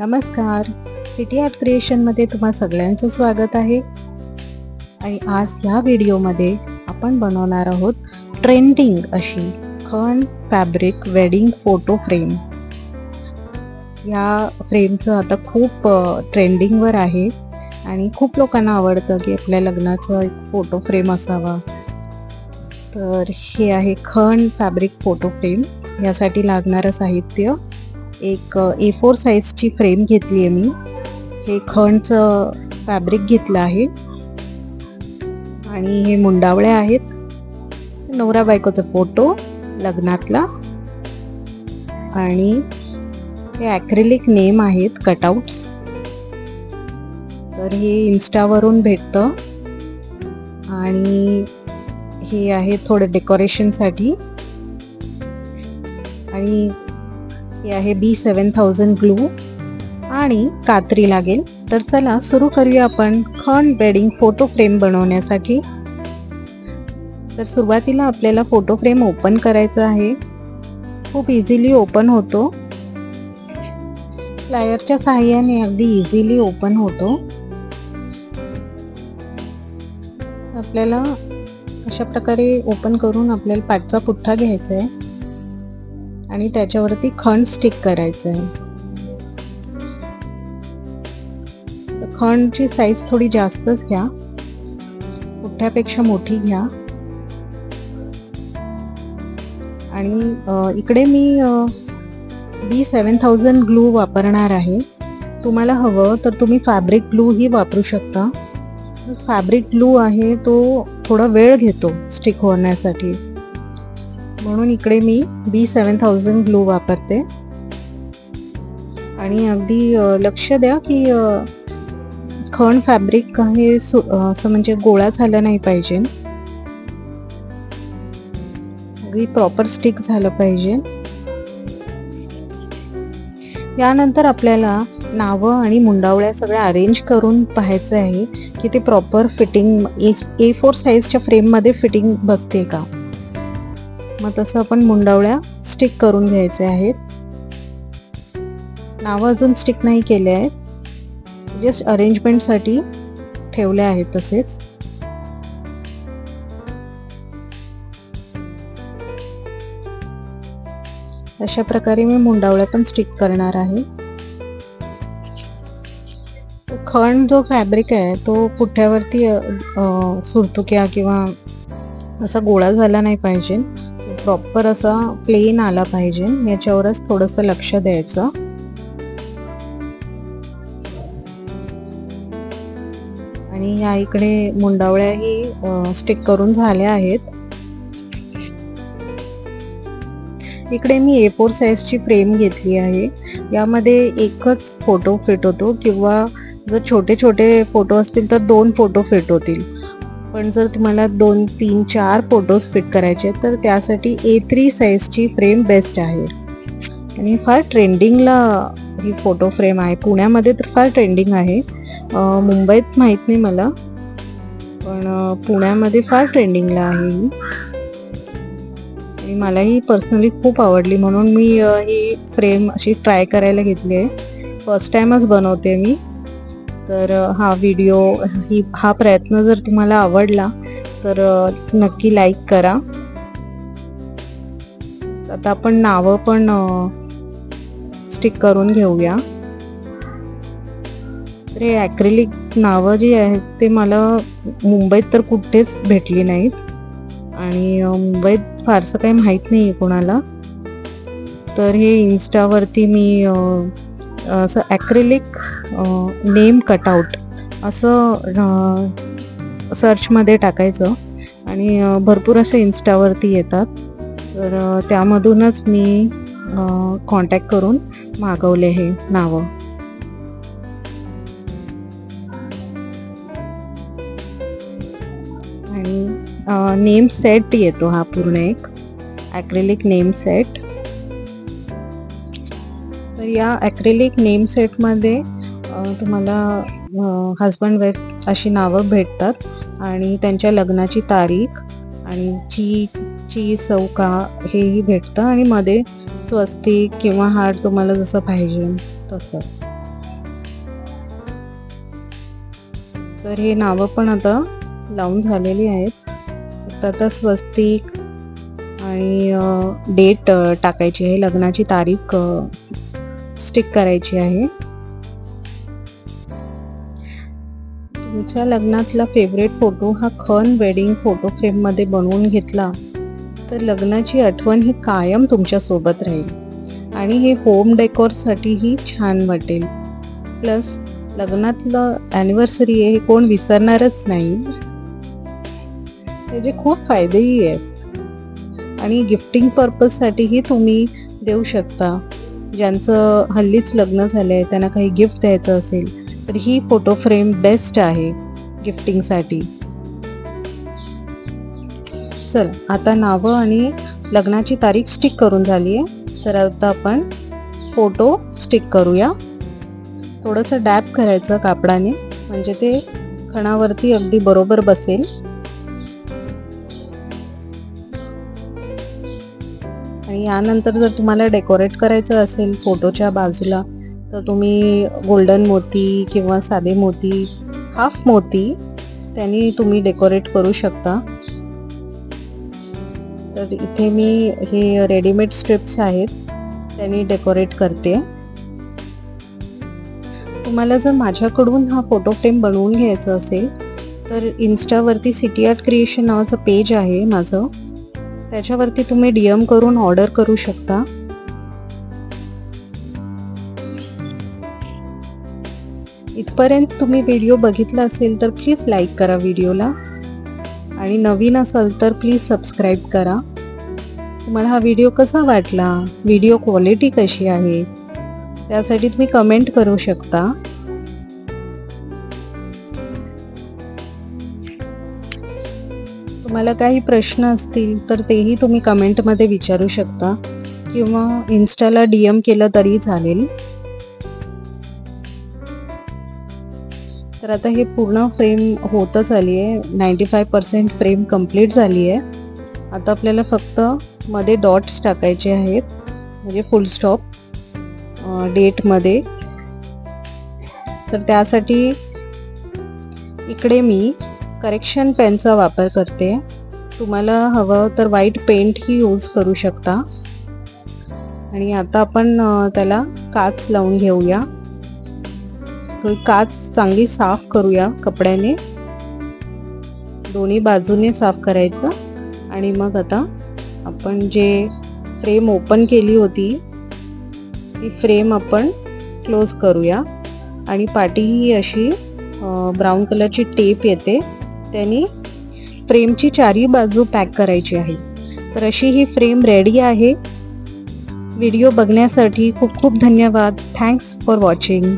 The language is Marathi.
नमस्कार, सिटी आर्ट क्रिएशनमध्ये तुम्हा सगळ्यांचं स्वागत आहे. आणि आज या व्हिडिओमध्ये आपण बनवणार आहोत ट्रेंडिंग अशी खण फॅब्रिक वेडिंग फोटो फ्रेम. या फ्रेमचं आता खूप ट्रेंडिंगवर आहे आणि खूप लोकांना आवडतं की आपल्या लग्नाचं एक फोटो फ्रेम असावा. तर हे आहे खण फॅब्रिक फोटो फ्रेम. यासाठी लागणारं साहित्य एक A4 साईजची फ्रेम घेतली आहे मी. हे खणचं फॅब्रिक घेतलं आहे आणि हे मुंडावळे आहेत, नवरा बायकोचा फोटो लग्नातला, आणि हे ॲक्रिलिक नेम आहेत कटआउट्स. तर हे इन्स्टावरून भेटतं आणि हे आहे थोडं डेकोरेशनसाठी. आणि हे आहे B7000 ग्लू आणि कात्री लागेल. तर चला सुरू करूया आपण खण वेडिंग फोटो फ्रेम बनवण्यासाठी. तर सुरुवातीला आपल्याला फोटो फ्रेम ओपन करायचा आहे. खूप इझिली ओपन होतो, प्लायरच्या सहाय्याने अगदी इझिली ओपन होतो. आपल्याला अशा प्रकारे ओपन करून आपल्याला पाठचा पुठ्ठा घ्यायचा आहे आणि त्याच्यावरती खण स्टिक करायचं आहे. तर खणची साईज थोडी जास्तच घ्या, पुठ्ठ्यापेक्षा मोठी घ्या. आणि इकडे मी B7000 ग्लू वापरणार आहे. तुम्हाला हवं तर तुम्ही फॅब्रिक ग्लू ही वापरू शकता. फॅब्रिक ग्लू आहे तो थोडा वेळ घेतो स्टिक होण्यासाठी, म्हणून इकडे मी B7000 ग्लू वापरते. आणि अगदी लक्ष द्या की खण फॅब्रिक हे असं म्हणजे गोळा झालं नाही पाहिजे, अगदी प्रॉपर स्टिक झालं पाहिजे. यानंतर आपल्याला नावं आणि मुंडावळ्या सगळ्या अरेंज करून पाहायचं आहे की ते प्रॉपर फिटिंग A4 साईजच्या फ्रेममध्ये फिटिंग बसते का. मग तसं आपण मुंडावळ्या स्टिक करून घ्यायचे आहेत. नावं अजून स्टिक नाही केले आहेत, जस्ट अरेंजमेंटसाठी ठेवले आहेत तसेच. अशा प्रकारे मी मुंडावळ्या पण स्टिक करणार आहे. खण जो फॅब्रिक आहे तो पुठ्ठ्यावरती सुरतुक्या किंवा असा गोळा झाला नाही पाहिजे, प्रॉपर असा प्लेन आला पाहिजे. याच्यावरच थोडंसं लक्ष द्यायचं. आणि या इकडे मुंडावळ्याही स्टिक करून झाल्या आहेत. इकडे मी A4 साईजची फ्रेम घेतली आहे. यामध्ये एकच फोटो फिट होतो, किंवा जर छोटे छोटे फोटो असतील तर 2 फोटो फिट होतील. पण जर तुम्हाला 2, 3, 4 फोटोज फिट करायचे तर त्यासाठी A3 साईजची फ्रेम बेस्ट आहे. आणि फार ट्रेंडिंगला ही फोटो फ्रेम आहे. पुण्यामध्ये तर फार ट्रेंडिंग आहे, मुंबईत माहीत नाही मला, पण पुण्यामध्ये फार ट्रेंडिंगला आहे ही. आणि मलाही पर्सनली खूप आवडली, म्हणून मी ही फ्रेम अशी ट्राय करायला घेतली आहे. फर्स्ट टाइमच बनवते मी. तर हा व्हिडिओ हा प्रयत्न जर तुम्हाला आवडला तर नक्की लाईक करा. आता आपण नावं पण स्टिक करून घेऊया. तर हे ॲक्रिलिक नावं जी आहेत ते मला मुंबईत तर कुठेच भेटली नाहीत, आणि मुंबईत फारसं काही माहीत नाही आहे कोणाला. तर हे इन्स्टावरती मी असं ॲक्रिलिक नेम कटआउट असं सर्चमध्ये टाकायचं आणि भरपूर असे इन्स्टावरती येतात. तर त्यामधूनच मी कॉन्टॅक्ट करून मागवले हे नावं. आणि नेम सेट येतो हा पूर्ण एक ॲक्रिलिक नेम सेट. तर या ॲक्रिलिक नेम सेटमध्ये तुम्हाला हजबंड वाईफ अशी नावं भेटतात आणि त्यांच्या लग्नाची तारीख आणि ची चौका हेही भेटतं. आणि मध्ये स्वस्तिक किंवा हार्ट तुम्हाला जसं पाहिजे तसं. तर हे नावं पण आता लावून झालेली आहेत. आता स्वस्तिक आणि डेट टाकायची आहे, लग्नाची तारीख स्टिक करायची आहे. तुमच्या लग्नातला फेवरेट फोटो हा खन वेडिंग फोटो फ्रेम मध्ये बनवून घेतला तर लग्नाची आठवण ही कायम तुमच्या सोबत राहील आणि हे होम डेकोर साठीही छान वाटेल. प्लस लग्नातलं ॲनिव्हर्सरी आहे हे कोण विसरणारच नाही. त्याचे खूप फायदेही आहेत आणि गिफ्टिंग पर्पजसाठीही तुम्ही देऊ शकता. ज्यांचं हल्लीच लग्न झालंय त्यांना काही गिफ्ट द्यायचं असेल तर ही फोटो फ्रेम बेस्ट आहे गिफ्टिंगसाठी. चल आता नावं आणि लग्नाची तारीख स्टिक करून झाली आहे, तर आता आपण फोटो स्टिक करूया. थोडंसं डॅप करायचं कापडाने म्हणजे ते खणावरती अगदी बरोबर बसेल. आणि यानंतर जर तुम्हाला डेकोरेट करायचं असेल फोटोच्या बाजूला तर तुम्ही गोल्डन मोती किंवा साधे मोती, हाफ मोती त्यांनी तुम्ही डेकोरेट करू शकता. तर इथे मी हे रेडीमेड स्ट्रिप्स आहेत त्यांनी डेकोरेट करते. तुम्हाला जर माझ्याकडून हा फोटो फ्रेम बनवून घ्यायचा असेल तर इन्स्टावरती सिटी आर्ट क्रिएशन नावाचं पेज आहे माझं, त्याच्यावरती तुम्ही DM करून ऑर्डर करू शकता. इथपर्यंत तुम्ही व्हिडिओ बघितला असेल तर प्लीज लाईक करा व्हिडिओला आणि नवीन असाल तर प्लीज सबस्क्राईब करा. तुम्हाला हा व्हिडिओ कसा वाटला, व्हिडिओ क्वालिटी कशी आहे त्यासाठी तुम्ही कमेंट करू शकता. तुम्हाला काही प्रश्न असतील तर तेही तुम्ही कमेंटमध्ये विचारू शकता किंवा इन्स्टाला DM केलं तरी चालेल. तर आता हे पूर्ण फ्रेम होतच आली आहे, 95% फ्रेम कंप्लीट झाली आहे. आता आपल्याला फक्त मध्ये डॉट्स टाकायचे आहेत म्हणजे फुल स्टॉप डेटमध्ये. तर त्यासाठी इकडे मी करेक्शन पेनचा वापर करते. तुम्हाला हवं तर व्हाईट पेंटही यूज करू शकता. आणि आता आपण त्याला काच लावून घेऊया. तो काच चांगली साफ करूया कपड्याने, दोन्ही बाजूने साफ करायचं. आणि मग आता आपण जे फ्रेम ओपन केली होती ती फ्रेम आपण क्लोज करूया. आणि पाटी ही अशी ब्राऊन कलरची टेप येते त्याने फ्रेमची चारही बाजू पॅक करायची आहे. तर अशी ही फ्रेम रेडी आहे. व्हिडिओ बघण्यासाठी खूप खूप धन्यवाद. Thanks for watching.